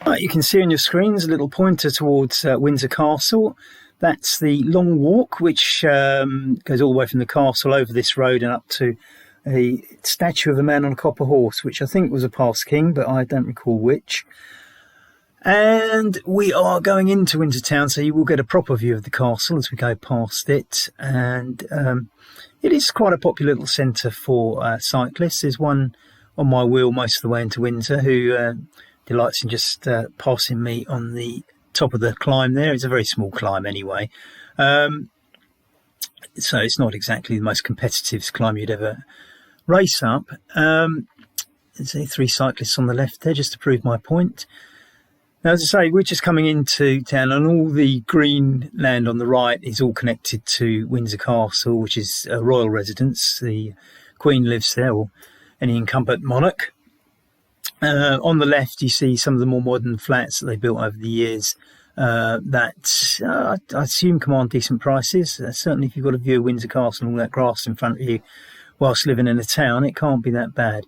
You can see on your screens a little pointer towards Windsor Castle. That's the long walk, which goes all the way from the castle over this road and up to a statue of a man on a copper horse, which I think was a past king, but I don't recall which. And we are going into Windsor town, so you will get a proper view of the castle as we go past it. And it is quite a popular little centre for cyclists. There's one on my wheel most of the way into Windsor who delights in just passing me on the top of the climb there. It's a very small climb anyway. So it's not exactly the most competitive climb you'd ever race up. There's 3 cyclists on the left there just to prove my point. Now, as I say, we're just coming into town, and all the green land on the right is all connected to Windsor Castle, which is a royal residence. The Queen lives there, or any incumbent monarch. On the left, you see some of the more modern flats that they built over the years that I assume command decent prices. Certainly, if you've got a view of Windsor Castle and all that grass in front of you whilst living in a town, it can't be that bad.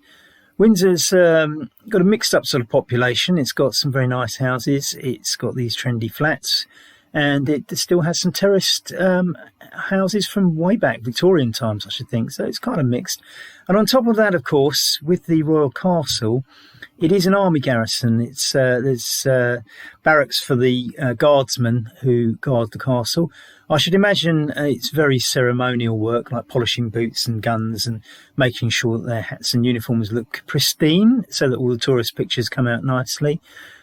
Windsor's got a mixed up sort of population. It's got some very nice houses. It's got these trendy flats, and it still has some terraced houses from way back, Victorian times, I should think. So it's kind of mixed. And on top of that, of course, with the royal castle, it is an army garrison. There's barracks for the guardsmen who guard the castle. I should imagine it's very ceremonial work, like polishing boots and guns and making sure that their hats and uniforms look pristine so that all the tourist pictures come out nicely.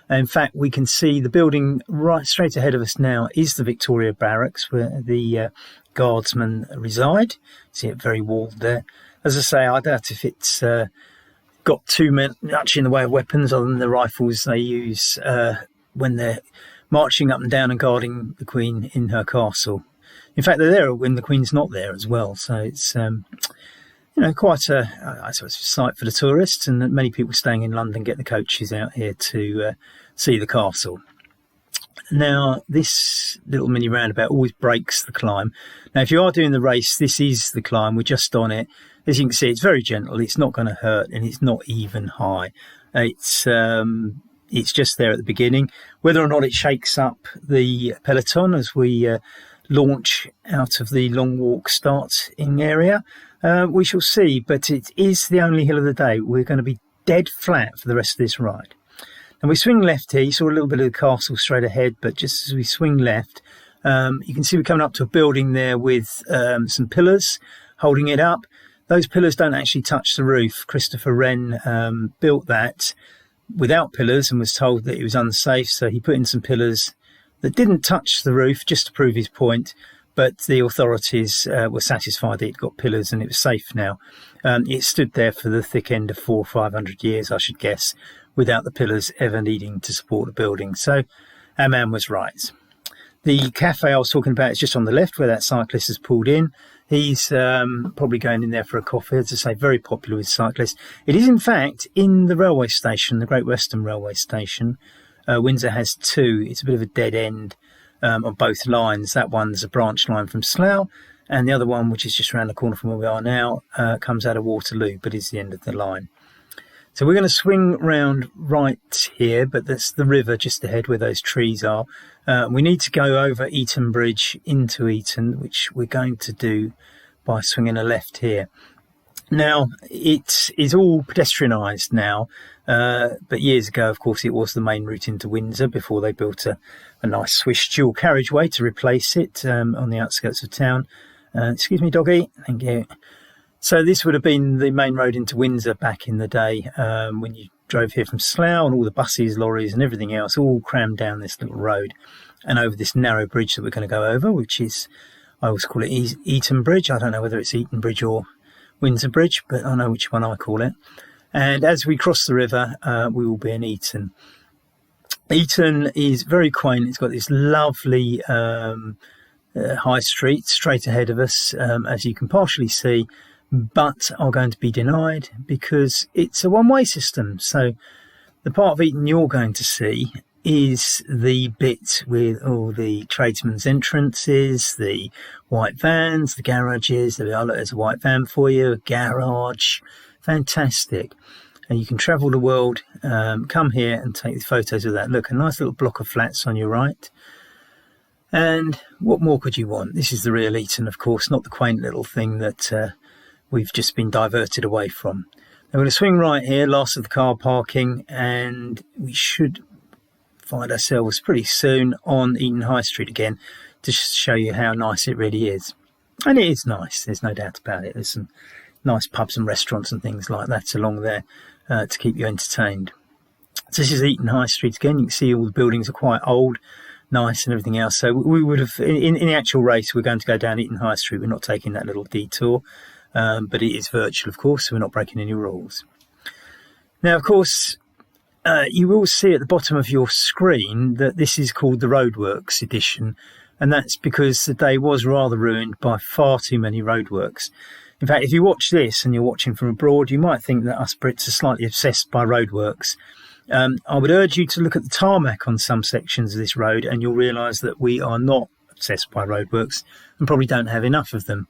In fact, we can see the building right straight ahead of us now is the Victoria Barracks, where the guardsmen reside. See it very walled there. As I say, I doubt if it's got too much in the way of weapons other than the rifles they use when they're marching up and down and guarding the Queen in her castle. In fact, they're there when the Queen's not there as well. So it's quite I suppose, a sight for the tourists, and many people staying in London get the coaches out here to see the castle. Now, this little mini roundabout always breaks the climb. Now, if you are doing the race, this is the climb. We're just on it. As you can see, it's very gentle. It's not going to hurt, and it's not even high. It's just there at the beginning. Whether or not it shakes up the peloton as we launch out of the long walk starting area, we shall see. But it is the only hill of the day. We're going to be dead flat for the rest of this ride. And we swing left here. You saw a little bit of the castle straight ahead, but just as we swing left, you can see we're coming up to a building there with some pillars holding it up. Those pillars don't actually touch the roof. Christopher Wren built that without pillars and was told that it was unsafe, so he put in some pillars that didn't touch the roof just to prove his point, but the authorities were satisfied that it got pillars and it was safe now. It stood there for the thick end of 400 or 500 years, I should guess, without the pillars ever needing to support the building. So our man was right. The cafe I was talking about is just on the left where that cyclist has pulled in. He's probably going in there for a coffee. As I say, very popular with cyclists. It is, in fact, in the railway station, the Great Western Railway Station. Windsor has 2. It's a bit of a dead end on both lines. That one's a branch line from Slough, and the other one, which is just around the corner from where we are now, comes out of Waterloo, but is the end of the line. So we're going to swing round right here, but that's the river just ahead where those trees are. We need to go over Eton Bridge into Eton, which we're going to do by swinging a left here. Now, it is all pedestrianised now, but years ago, of course, it was the main route into Windsor before they built a nice Swiss dual carriageway to replace it on the outskirts of town. Excuse me, doggy. Thank you. So this would have been the main road into Windsor back in the day when you drove here from Slough, and all the buses, lorries and everything else all crammed down this little road and over this narrow bridge that we're going to go over, which is, I always call it Eton Bridge. I don't know whether it's Eton Bridge or Windsor Bridge, but I know which one I call it. And as we cross the river, we will be in Eton. Eton is very quaint. It's got this lovely high street straight ahead of us, as you can partially see, but are going to be denied because it's a one-way system. So the part of Eton you're going to see is the bit with all the tradesmen's entrances, the white vans, the garages. There we are, look, there's a white van for you, a garage. Fantastic. and you can travel the world, come here and take photos of that. Look, a nice little block of flats on your right. And what more could you want? This is the real Eton, of course, not the quaint little thing that we've just been diverted away from. Now we're going to swing right here, last of the car parking, and we should find ourselves pretty soon on Eton High Street again to show you how nice it really is. And it is nice, there's no doubt about it. There's some nice pubs and restaurants and things like that along there to keep you entertained. So this is Eton High Street again. You can see all the buildings are quite old, nice and everything else. So we would have, in the actual race, we're going to go down Eton High Street. We're not taking that little detour, but it is virtual, of course, so we're not breaking any rules. Now, of course, you will see at the bottom of your screen that this is called the Roadworks edition, and that's because the day was rather ruined by far too many roadworks. In fact, if you watch this and you're watching from abroad, you might think that us Brits are slightly obsessed by roadworks. I would urge you to look at the tarmac on some sections of this road and you'll realise that we are not obsessed by roadworks and probably don't have enough of them.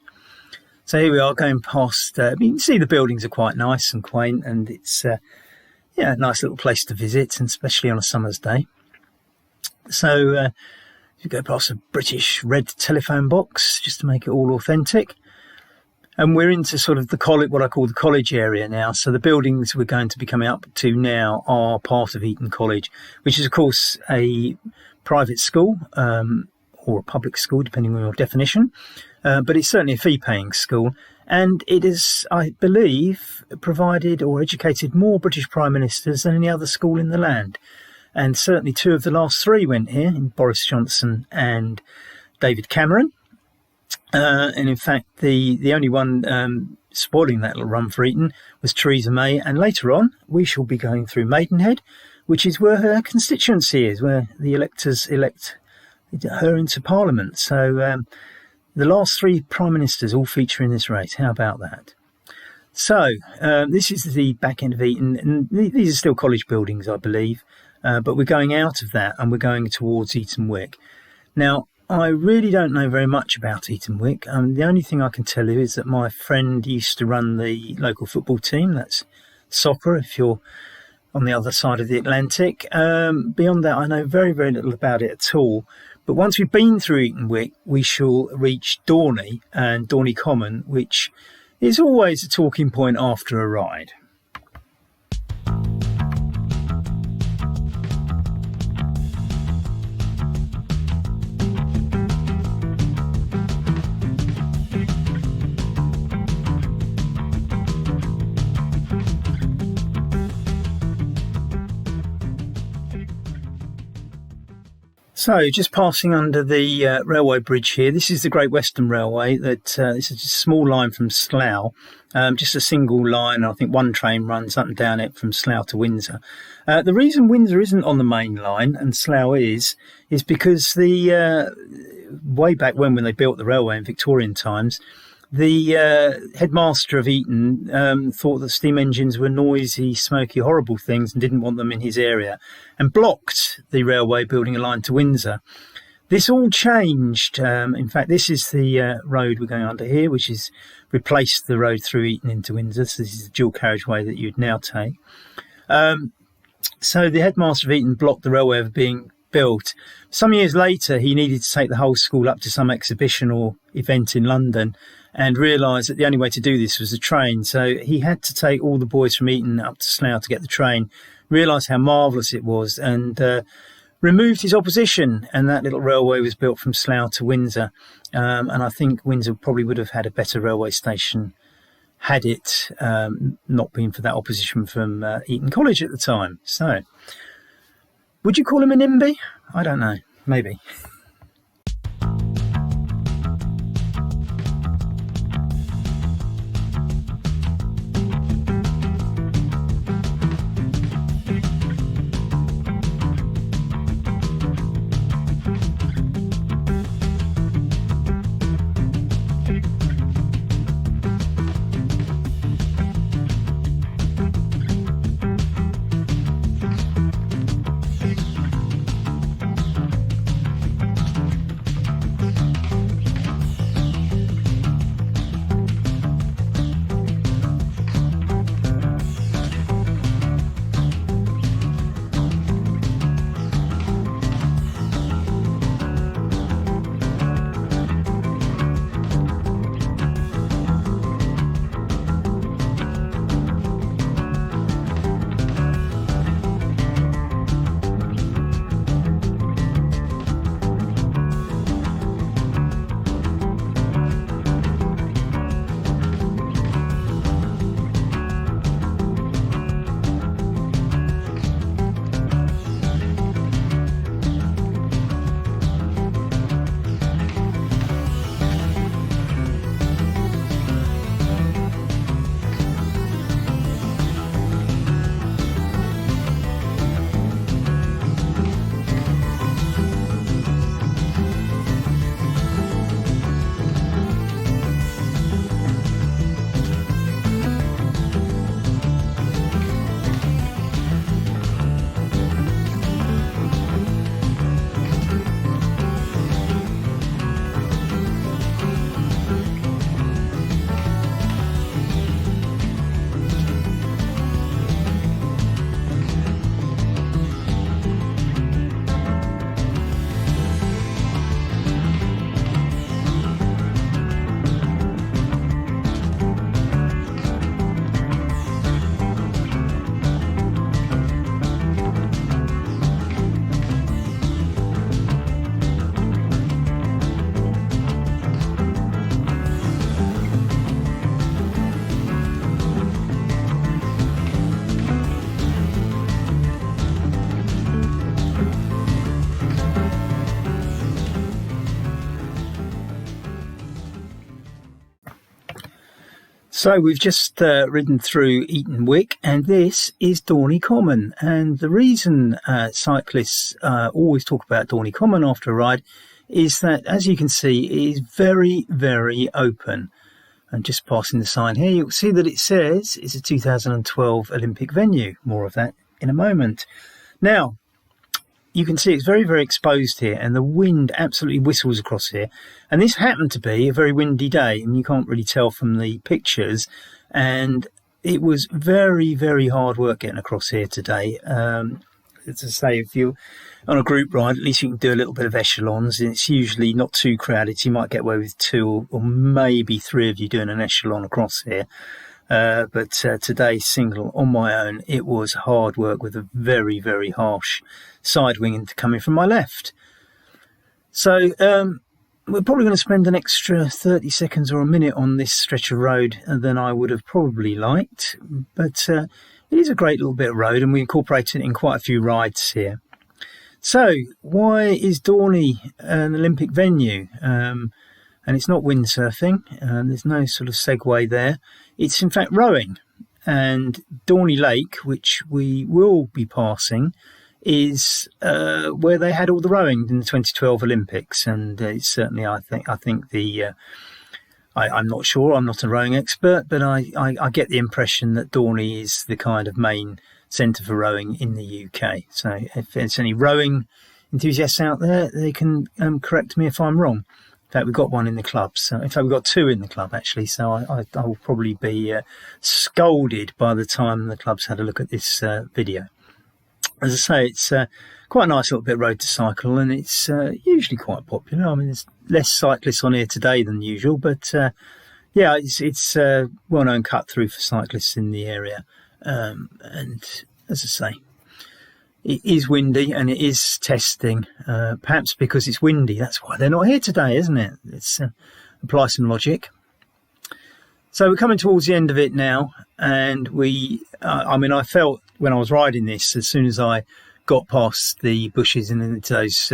So here we are going past, you can see the buildings are quite nice and quaint, and it's a nice little place to visit, and especially on a summer's day. So you go past a British red telephone box just to make it all authentic. And we're into sort of the college, what I call the college area now. So the buildings we're going to be coming up to now are part of Eton College, which is, of course, a private school or a public school, depending on your definition. But it's certainly a fee-paying school. And it is, I believe, provided or educated more British Prime Ministers than any other school in the land. And certainly 2 of the last 3 went here, in Boris Johnson and David Cameron. And in fact, the only one spoiling that little run for Eton was Theresa May. And later on, we shall be going through Maidenhead, which is where her constituency is, where the electors elect her into Parliament. So the last 3 Prime Ministers all feature in this race. How about that? So this is the back end of Eton. And these are still college buildings, I believe. But we're going out of that and we're going towards Eton Wick. Now, I really don't know very much about Eton Wick. The only thing I can tell you is that my friend used to run the local football team. That's soccer, if you're on the other side of the Atlantic. Beyond that, I know very, very little about it at all. But once we've been through Eton Wick, we shall reach Dorney and Dorney Common, which is always a talking point after a ride. So, just passing under the railway bridge here, this is the Great Western Railway. This is a small line from Slough, just a single line. I think one train runs up and down it from Slough to Windsor. The reason Windsor isn't on the main line and Slough is because the way back when they built the railway in Victorian times, the headmaster of Eton thought that steam engines were noisy, smoky, horrible things and didn't want them in his area and blocked the railway building a line to Windsor. This all changed. In fact, this is the road we're going under here, which is replaced the road through Eton into Windsor. So this is the dual carriageway that you'd now take. So the headmaster of Eton blocked the railway ever being built. Some years later, he needed to take the whole school up to some exhibition or event in London and realised that the only way to do this was the train. So he had to take all the boys from Eton up to Slough to get the train, realised how marvellous it was and removed his opposition. And that little railway was built from Slough to Windsor. And I think Windsor probably would have had a better railway station had it not been for that opposition from Eton College at the time. So, would you call him a NIMBY? I don't know. Maybe. So we've just ridden through Eton Wick, and this is Dorney Common. And the reason cyclists always talk about Dorney Common after a ride is that, as you can see, it is very, very open. And just passing the sign here, you'll see that it says it's a 2012 Olympic venue. More of that in a moment. Now, you can see it's very, very exposed here, and the wind absolutely whistles across here. And this happened to be a very windy day, and you can't really tell from the pictures. And it was very, very hard work getting across here today. As I say, if you're on a group ride, at least you can do a little bit of echelons, and it's usually not too crowded. So you might get away with 2 or maybe 3 of you doing an echelon across here. But today, single on my own, it was hard work with a very, very harsh side wind coming from my left. So we're probably going to spend an extra 30 seconds or a minute on this stretch of road than I would have probably liked. But it is a great little bit of road, and we incorporated it in quite a few rides here. So why is Dorney an Olympic venue? And it's not windsurfing, there's no sort of segue there. It's in fact rowing. And Dorney Lake, which we will be passing, is where they had all the rowing in the 2012 Olympics. And it's certainly, I think I'm not sure, I'm not a rowing expert, but I get the impression that Dorney is the kind of main centre for rowing in the UK. So if there's any rowing enthusiasts out there, they can correct me if I'm wrong. In fact, we've got one in the club. So, in fact, we've got 2 in the club, actually. So I will probably be scolded by the time the club's had a look at this video. As I say, it's quite a nice little bit of road to cycle, and it's usually quite popular. I mean, there's less cyclists on here today than usual, but yeah, it's a well-known cut-through for cyclists in the area. And as I say, it is windy and it is testing, perhaps because it's windy. That's why they're not here today, isn't it? Let's apply some logic. So we're coming towards the end of it now, and I felt when I was riding this, as soon as I got past the bushes and into those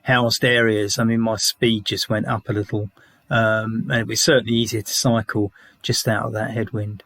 housed areas, I mean, my speed just went up a little, and it was certainly easier to cycle just out of that headwind.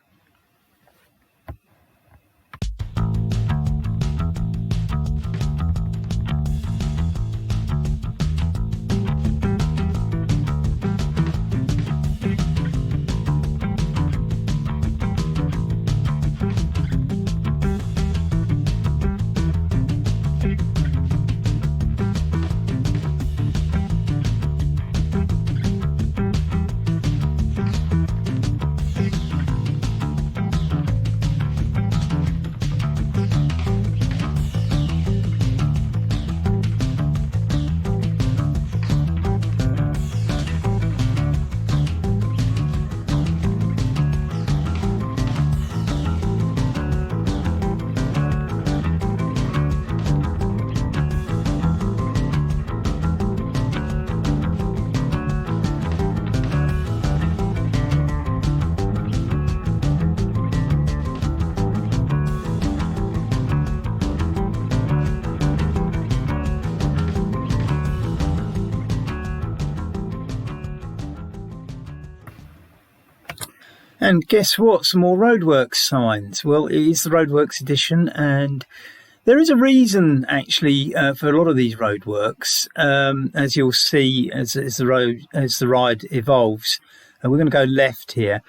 And guess what? Some more roadworks signs. Well, it is the roadworks edition, and there is a reason actually for a lot of these roadworks. As you'll see, as the ride evolves, we're going to go left here.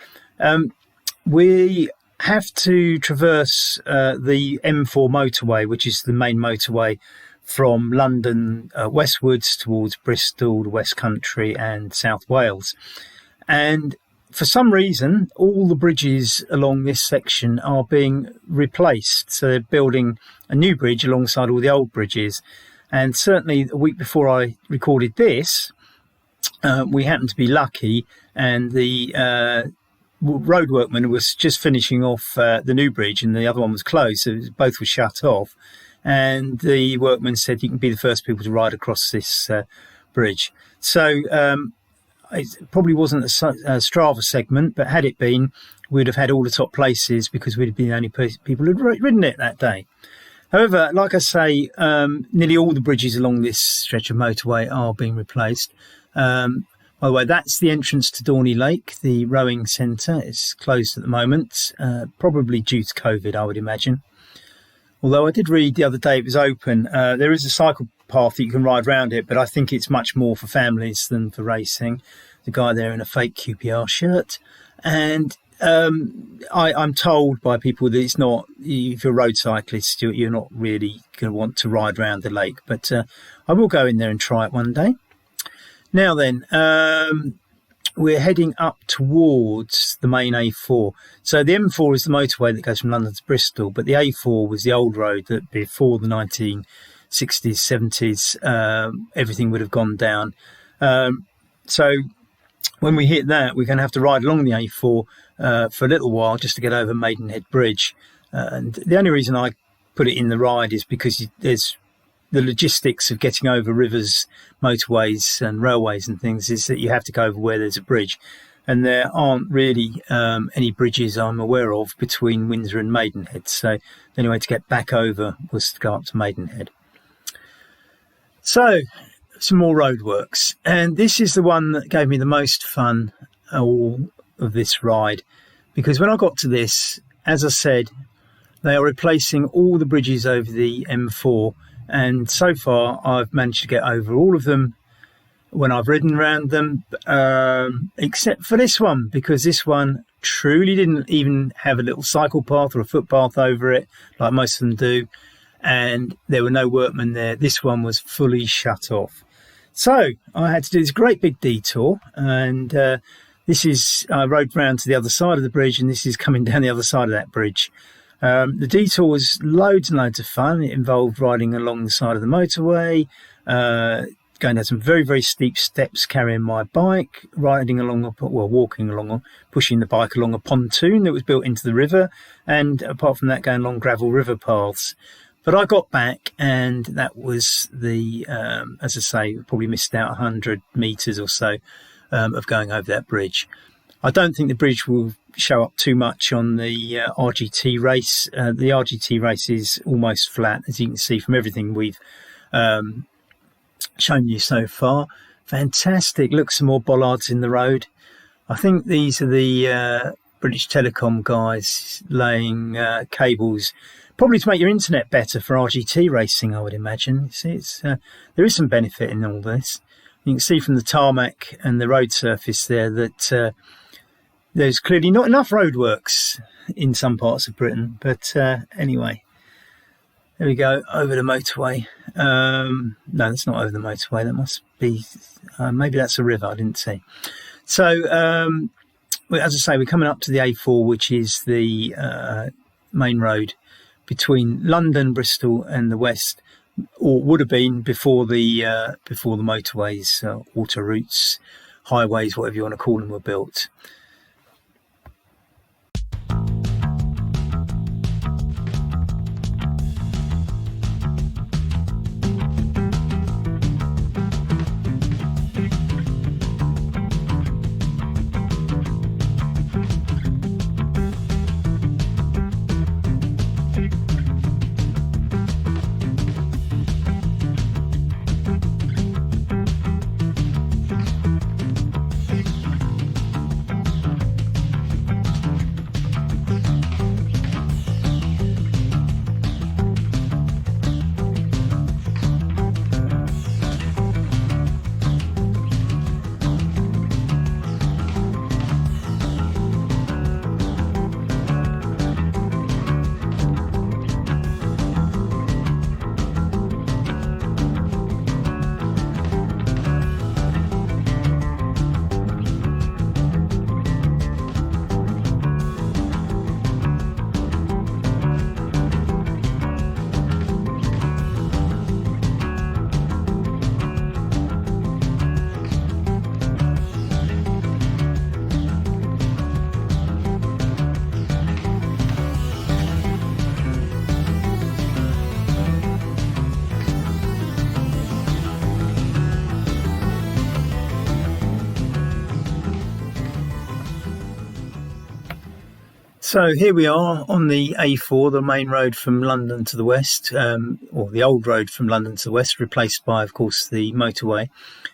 We have to traverse the M4 motorway, which is the main motorway from London westwards towards Bristol, the West Country, and South Wales, and for some reason, all the bridges along this section are being replaced. So they're building a new bridge alongside all the old bridges. And certainly a week before I recorded this, we happened to be lucky, and the road workman was just finishing off the new bridge, and the other one was closed. So both were shut off. And the workman said, you can be the first people to ride across this bridge. So it probably wasn't a Strava segment, but had it been, we'd have had all the top places because we'd have been the only people who'd ridden it that day. However, like I say, nearly all the bridges along this stretch of motorway are being replaced. My By the way, that's the entrance to Dorney Lake. The rowing centre is closed at the moment, probably due to COVID, I would imagine. Although I did read the other day it was open. There is a cycle path that you can ride around it, but I think it's much more for families than for racing. The guy there in a fake QPR shirt. And I'm told by people that it's not, if you're a road cyclist, you're not really going to want to ride around the lake. But I will go in there and try it one day. Now then, we're heading up towards the main A4. So the M4 is the motorway that goes from London to Bristol, but the A4 was the old road that before the 1960s, 70s, everything would have gone down. So when we hit that, we're going to have to ride along the A4 for a little while just to get over Maidenhead Bridge. And the only reason I put it in the ride is because there's the logistics of getting over rivers, motorways and railways and things is that you have to go over where there's a bridge. And there aren't really any bridges I'm aware of between Windsor and Maidenhead. So the only way to get back over was to go up to Maidenhead. So some more roadworks. And this is the one that gave me the most fun all of this ride. Because when I got to this, as I said, they are replacing all the bridges over the M4. And so far, I've managed to get over all of them when I've ridden around them, except for this one, because this one truly didn't even have a little cycle path or a footpath over it, like most of them do. And there were no workmen there. This one was fully shut off. So I had to do this great big detour. And I rode round to the other side of the bridge, and this is coming down the other side of that bridge. The detour was loads and loads of fun. It involved riding along the side of the motorway, going down some very, very steep steps, carrying my bike, walking along, pushing the bike along a pontoon that was built into the river, and apart from that, going along gravel river paths. But I got back, and that was as I say, probably missed out 100 metres or so of going over that bridge. I don't think the bridge will show up too much on the RGT race. The RGT race is almost flat, as you can see from everything we've shown you so far. Fantastic. Look, some more bollards in the road. I think these are the British Telecom guys laying cables, probably to make your internet better for RGT racing, I would imagine. See, there is some benefit in all this. You can see from the tarmac and the road surface there that there's clearly not enough roadworks in some parts of Britain. But anyway, there we go, over the motorway. No, that's not over the motorway. That must be, maybe that's a river, I didn't see. So, as I say, we're coming up to the A4, which is the main road between London, Bristol and the West, or would have been before the motorways, autoroutes, highways, whatever you want to call them, were built. So here we are on the A4, the main road from London to the west, or the old road from London to the west, replaced by, of course, the motorway.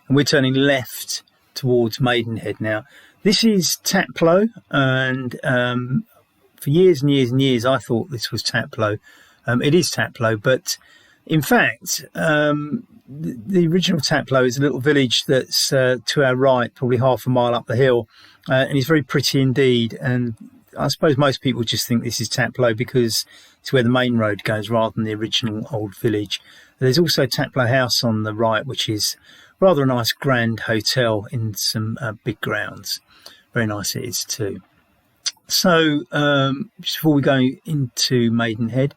And we're turning left towards Maidenhead. Now, this is Taplow, and for years and years and years, I thought this was Taplow. It is Taplow, but in fact, the original Taplow is a little village that's to our right, probably half a mile up the hill, and it's very pretty indeed. And I suppose most people just think this is Taplow because it's where the main road goes rather than the original old village. There's also Taplow House on the right, which is rather a nice grand hotel in some big grounds. Very nice it is too. So just before we go into Maidenhead,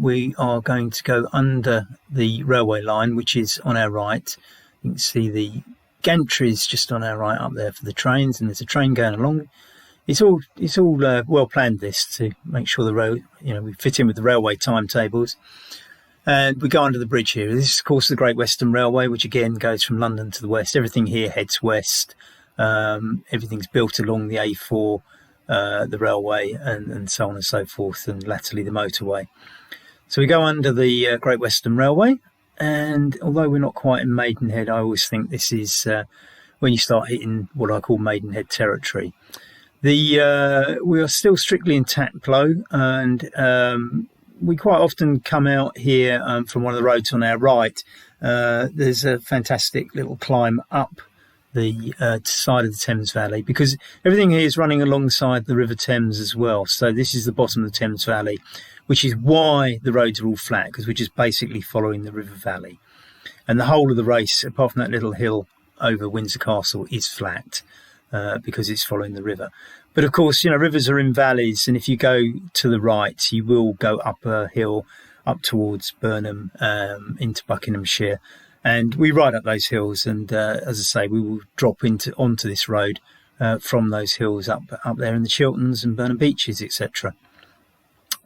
we are going to go under the railway line, which is on our right. You can see the gantries just on our right up there for the trains, and there's a train going along. It's all well planned, this, to make sure the road, we fit in with the railway timetables. And we go under the bridge here. This is, of course, the Great Western Railway, which again goes from London to the west. Everything here heads west. Everything's built along the A4, the railway, and so on and so forth, and latterly the motorway. So we go under the Great Western Railway, and although we're not quite in Maidenhead, I always think this is when you start hitting what I call Maidenhead territory. We are still strictly in Taplow, and we quite often come out here from one of the roads on our right. There's a fantastic little climb up the side of the Thames Valley, because everything here is running alongside the River Thames as well. So this is the bottom of the Thames Valley, which is why the roads are all flat, because we're just basically following the River Valley. And the whole of the race, apart from that little hill over Windsor Castle, is flat because it's following the river. But of course, rivers are in valleys, and if you go to the right, you will go up a hill up towards Burnham into Buckinghamshire. And we ride up those hills, and as I say, we will drop onto this road from those hills up there in the Chilterns and Burnham Beaches, etc.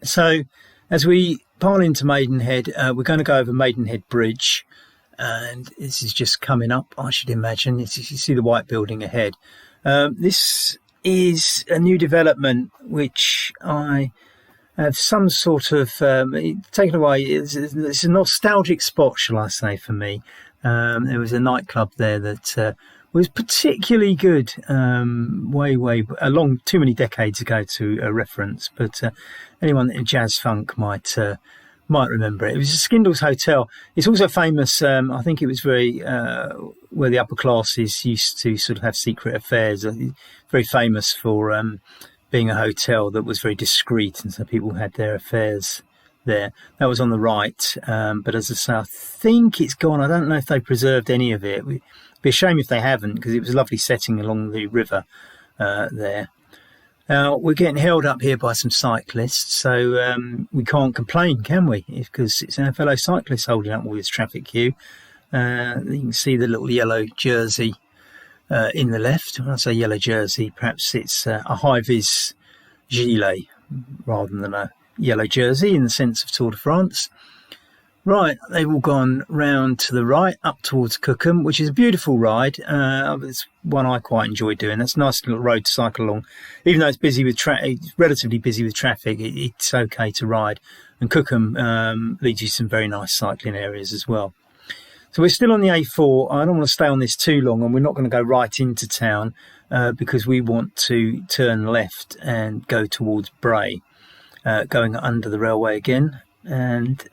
So as we pile into Maidenhead, we're going to go over Maidenhead Bridge, and this is just coming up, I should imagine. You see the white building ahead. This is a new development which I have some sort of taken away. It's a nostalgic spot, shall I say, for me. There was a nightclub there that was particularly good way along too many decades ago to reference, but anyone in jazz funk might remember it. It was a Skindle's Hotel. It's also famous, I think it was very where the upper classes used to sort of have secret affairs. Very famous for being a hotel that was very discreet, and so people had their affairs there. That was on the right, but as I say, I think it's gone. I don't know if they preserved any of it. It'd be a shame if they haven't, because it was a lovely setting along the river there. Now, we're getting held up here by some cyclists, so we can't complain, can we? Because it's our fellow cyclists holding up all this traffic queue. You can see the little yellow jersey in the left. When I say yellow jersey, perhaps it's a high-vis gilet rather than a yellow jersey in the sense of Tour de France. Right, they've all gone round to the right, up towards Cookham, which is a beautiful ride. It's one I quite enjoy doing. That's a nice little road to cycle along. Even though it's busy with it's relatively busy with traffic, it's okay to ride. And Cookham leads you to some very nice cycling areas as well. So we're still on the A4. I don't want to stay on this too long, and we're not going to go right into town because we want to turn left and go towards Bray, going under the railway again. And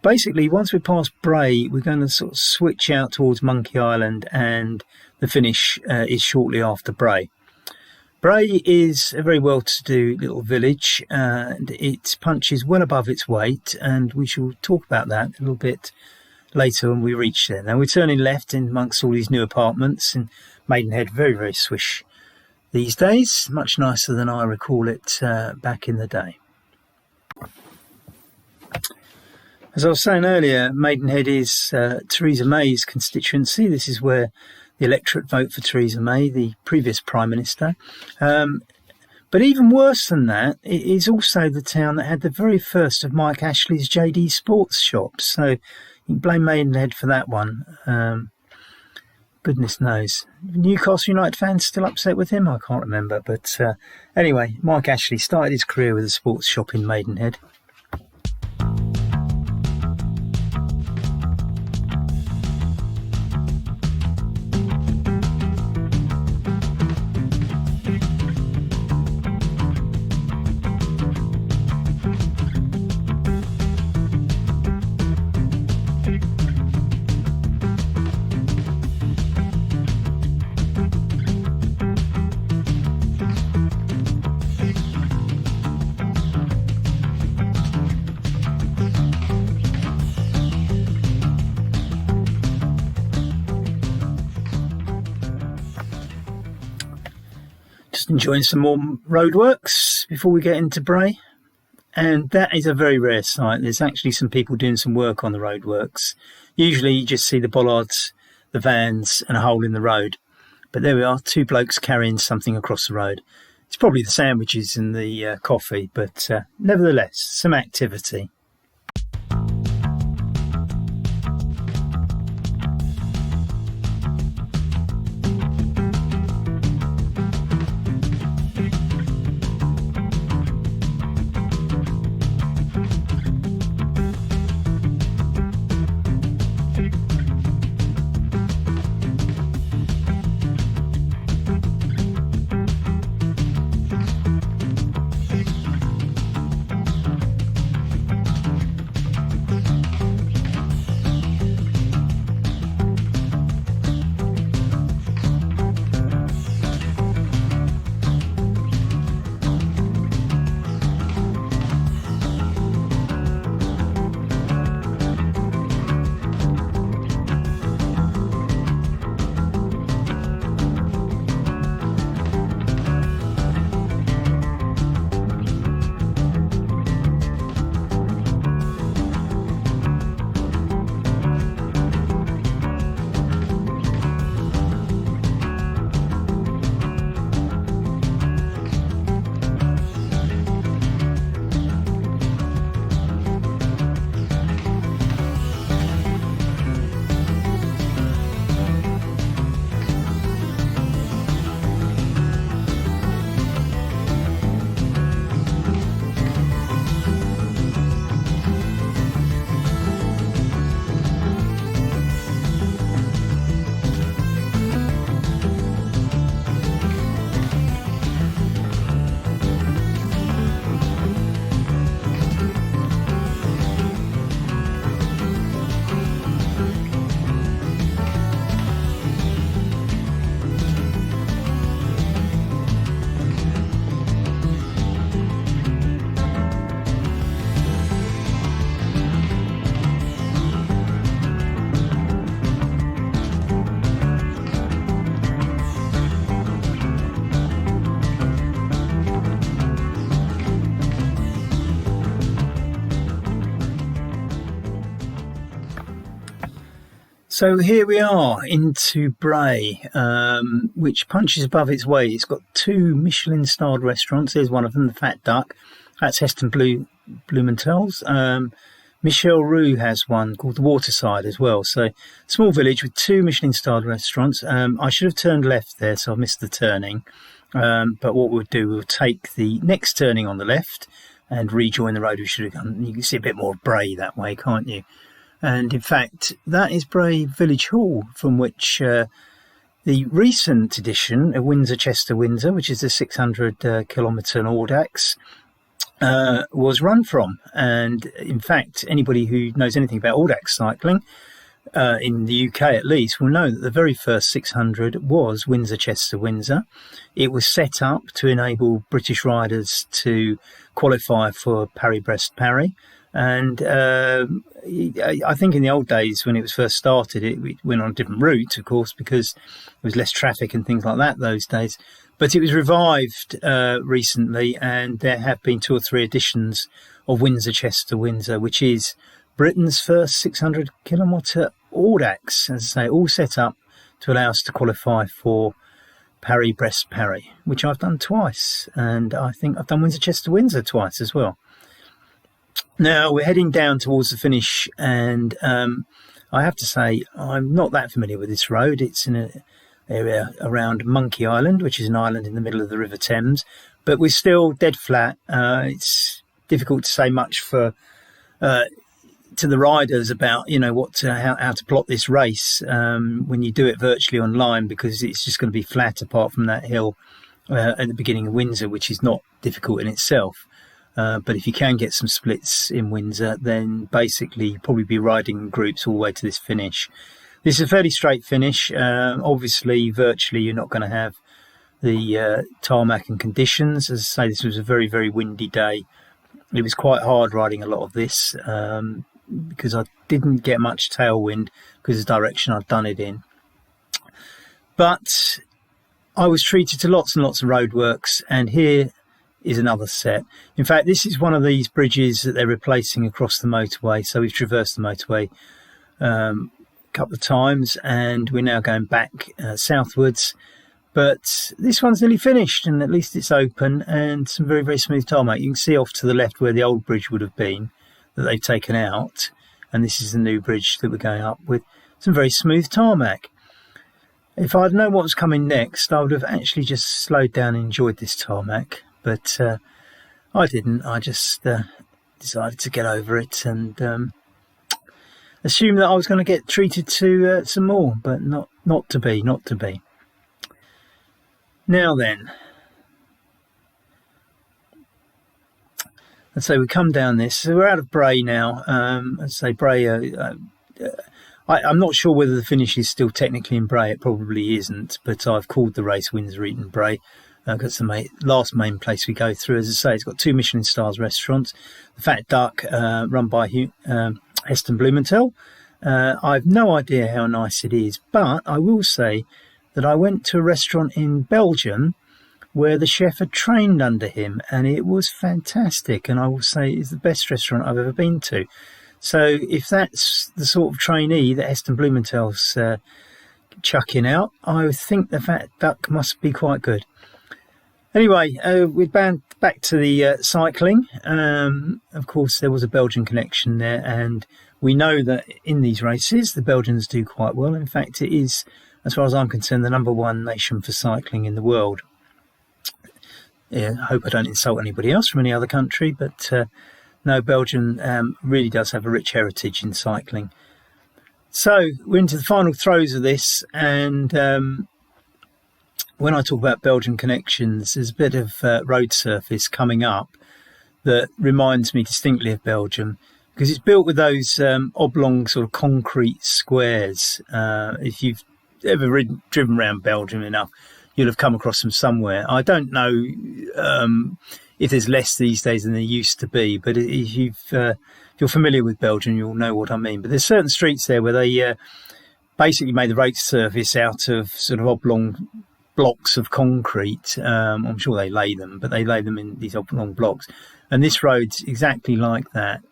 basically, once we pass Bray, we're going to sort of switch out towards Monkey Island, and the finish is shortly after Bray. Bray is a very well-to-do little village, and it punches well above its weight, and we shall talk about that a little bit later when we reach there. Now we're turning left in amongst all these new apartments, and Maidenhead very, very swish these days, much nicer than I recall it back in the day. As I was saying earlier, Maidenhead is Theresa May's constituency. This is where the electorate vote for Theresa May, the previous Prime Minister. But even worse than that, it is also the town that had the very first of Mike Ashley's JD Sports shops. So you can blame Maidenhead for that one. Goodness knows. Newcastle United fans still upset with him? I can't remember. But anyway, Mike Ashley started his career with a sports shop in Maidenhead. Just enjoying some more roadworks before we get into Bray. And that is a very rare sight. There's actually some people doing some work on the roadworks. Usually you just see the bollards, the vans and a hole in the road. But there we are, 2 blokes carrying something across the road. It's probably the sandwiches and the coffee, but nevertheless, some activity. So here we are into Bray, which punches above its weight. It's got 2 Michelin-starred restaurants. There's one of them, the Fat Duck. That's Heston Blumenthal's. Michel Roux has one called the Waterside as well. So small village with 2 Michelin-starred restaurants. I should have turned left there, so I missed the turning. But what we'll do, we'll take the next turning on the left and rejoin the road we should have gone. You can see a bit more of Bray that way, can't you? And in fact, that is Bray Village Hall, from which the recent edition of Windsor Chester Windsor, which is the 600 kilometre Audax, was run from. And in fact, anybody who knows anything about Audax cycling, in the UK at least, will know that the very first 600 was Windsor Chester Windsor. It was set up to enable British riders to qualify for Paris-Brest-Paris. And I think in the old days when it was first started, it went on a different route, of course, because there was less traffic and things like that those days. But it was revived recently, and there have been 2 or 3 editions of Windsor Chester Windsor, which is Britain's first 600 kilometre Audax, as I say, all set up to allow us to qualify for Paris-Brest-Paris, which I've done twice. And I think I've done Windsor Chester Windsor twice as well. Now we're heading down towards the finish, and I have to say I'm not that familiar with this road. It's in an area around Monkey Island, which is an island in the middle of the River Thames, but we're still dead flat. It's difficult to say much for to the riders about how to plot this race when you do it virtually online, because it's just going to be flat apart from that hill at the beginning of Windsor, which is not difficult in itself. But if you can get some splits in Windsor, then basically you'll probably be riding in groups all the way to this finish. This is a fairly straight finish. Obviously, virtually, you're not going to have the tarmac and conditions. As I say, this was a very, very windy day. It was quite hard riding a lot of this because I didn't get much tailwind because of the direction I'd done it in. But I was treated to lots and lots of roadworks, and here is another set. In fact, this is one of these bridges that they're replacing across the motorway. So we've traversed the motorway a couple of times, and we're now going back southwards. But this one's nearly finished, and at least it's open, and some very, very smooth tarmac. You can see off to the left where the old bridge would have been that they've taken out, and this is the new bridge that we're going up with. Some very smooth tarmac. If I'd known what was coming next, I would have actually just slowed down and enjoyed this tarmac. But I didn't. I just decided to get over it and assume that I was going to get treated to some more, but not to be. Now then, let's say we come down this. So we're out of Bray now. Let's say Bray. I'm not sure whether the finish is still technically in Bray. It probably isn't, but I've called the race Windsor, Eton, Bray. That's the last main place we go through. As I say, it's got 2 Michelin stars restaurants. The Fat Duck, run by Heston Blumenthal. I've no idea how nice it is, but I will say that I went to a restaurant in Belgium where the chef had trained under him, and it was fantastic. And I will say it's the best restaurant I've ever been to. So if that's the sort of trainee that Heston Blumenthal's chucking out, I think the Fat Duck must be quite good. Anyway, we're back to the cycling. Of course, there was a Belgian connection there, and we know that in these races, the Belgians do quite well. In fact, it is, as far as I'm concerned, the #1 nation for cycling in the world. Yeah, I hope I don't insult anybody else from any other country, but no, Belgium really does have a rich heritage in cycling. So we're into the final throes of this, and when I talk about Belgian connections, there's a bit of road surface coming up that reminds me distinctly of Belgium, because it's built with those oblong sort of concrete squares. If you've ever driven around Belgium enough, you'll have come across them somewhere. I don't know if there's less these days than there used to be, but if you're familiar with Belgium, you'll know what I mean. But there's certain streets there where they basically made the road surface out of sort of oblong blocks of concrete. I'm sure they lay them, but they lay them in these oblong blocks. And this road's exactly like that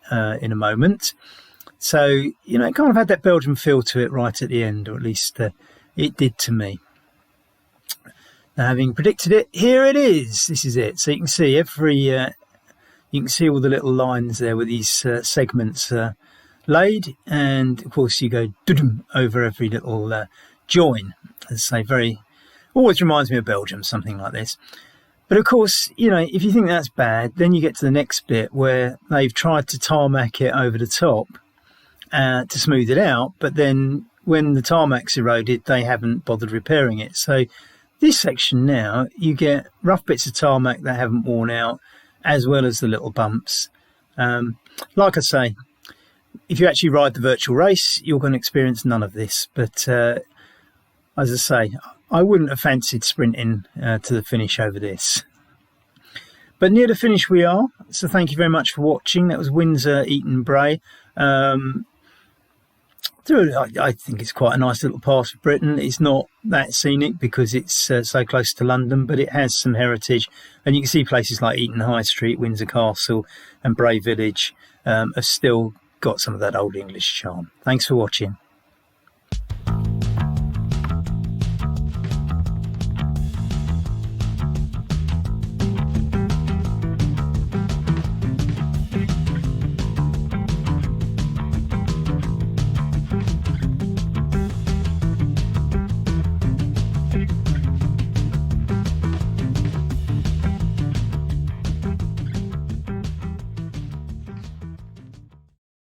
in a moment. So, you know, it kind of had that Belgian feel to it right at the end, or at least it did to me. Now, having predicted it, here it is. This is it. So you can see you can see all the little lines there with these segments laid, and of course you go over every little join. As I say, always reminds me of Belgium, something like this. But of course, you know, if you think that's bad, then you get to the next bit where they've tried to tarmac it over the top to smooth it out, but then when the tarmac's eroded, they haven't bothered repairing it. So this section now, you get rough bits of tarmac that haven't worn out, as well as the little bumps. Like I say, if you actually ride the virtual race, you're going to experience none of this. But as I say, I wouldn't have fancied sprinting to the finish over this. But near the finish we are. So thank you very much for watching. That was Windsor, Eton, Bray. I think it's quite a nice little part of Britain. It's not that scenic because it's so close to London, but it has some heritage. And you can see places like Eton High Street, Windsor Castle and Bray Village have still got some of that old English charm. Thanks for watching.